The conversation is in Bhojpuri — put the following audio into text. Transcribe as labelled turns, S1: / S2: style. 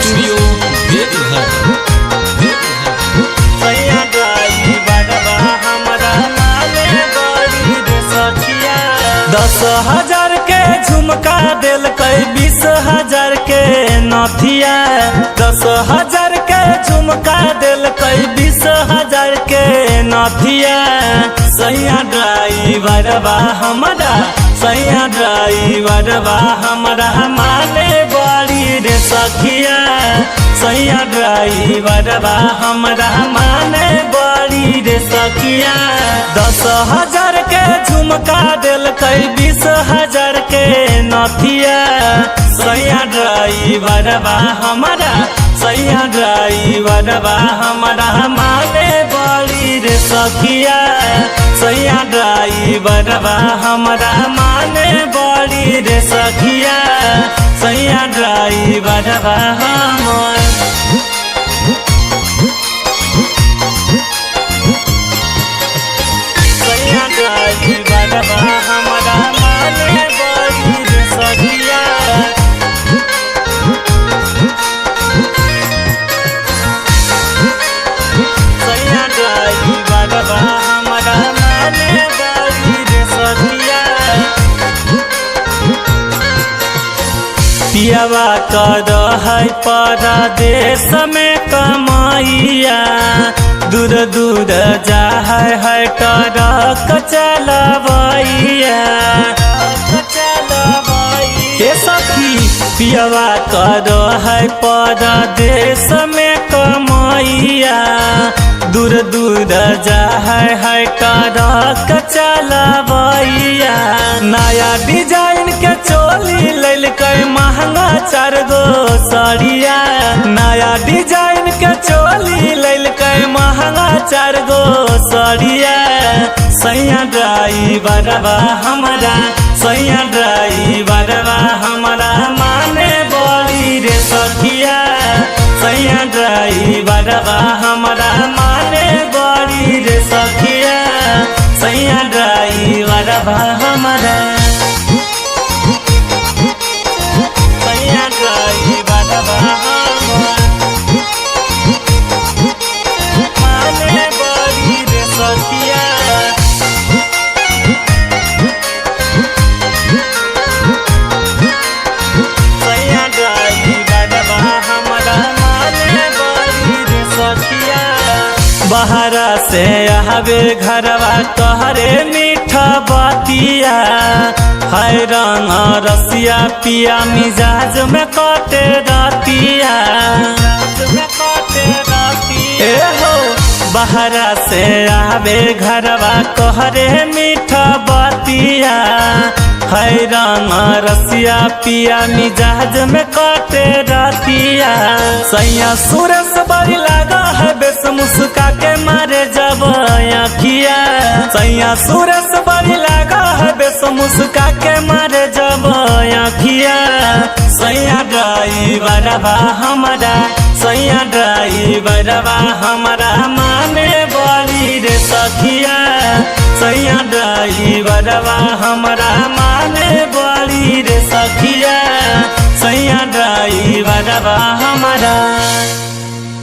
S1: स्टूडियो देवघर।
S2: सैया ड्राइवरवा हमरा माने बड़ी रे सखिया। 10,000 के झुमका दिल कई 20,000 के नथिया। 10,000 के झुमका दिल कई 20,000 के नथिया। सैया ड्राइवरवा हमरा, सैया ड्राइवरवा हमरा माने बड़ी रे सखिया। सैया ड्राइवरवा हमरा माने बड़ी रे सखिया। 10,000 के झुमका दिल कई 20,000 के नथिया। सैया ड्राइवरवा हमरा, सैया ड्राइवरवा हमरा माने बड़ी रे सखिया। सैया ड्राइवरवा हमरा माने बड़ी रे सखिया। सैया ड्राइवरवा हमर सैया ड्राइवरवा हमरा माने बड़ी रे सखिया। सैया ड्राइवरवा हमरा माने बड़ी रे सखिया। पियवा कर है परदेश में कमाइया। दूर दूर जा है ट्रक चलबैया। हे सखी पियवा कर है परदेश में कमाइया। दूर दूर जा है ट्रक चलबैया। नया डिजाइन के चोली लेल कई महंगा 4 गो साड़िया। नया डिजाइन के चोली लेल कई महंगा 4 गो साड़िया। सैया ड्राइवरवा हमरा, सैया ड्राइवरवा हमरा माने बड़ी रे सखिया। सैया ड्राइवरवा हमरा माने बड़ी रे सखिया। सैया ड्राइवरवा हमरा, सैया ड्राइवरवा हमरा माने बड़ी रे सखिया। सैया ड्राइवरवा हमरा माने बड़ी रे सखिया। बहरा से आवे घरवा तोहरे मीठा बतिया। है रंग रसिया पिया मिजाज में कटे रतिया। ए हो बहरा से आवे घरवा तोहरे मीठा बतिया। है रंग रसिया पिया मिजाज में कटे रतिया। सैया सूरज बड़ी लागा है बेस मुस्का के मारे जब आँखिया। सैया सूरज बड़ी लागा है बेस मुस्का के मारे जब आँखिया। सैया ड्राइवरवा हमरा, सैया ड्राइवरवा हमरा माने बड़ी रे सखिया। सैया ड्राइवरवा हमरा माने बड़ी रे सखिया। सैया ड्राइवरवा हमरा।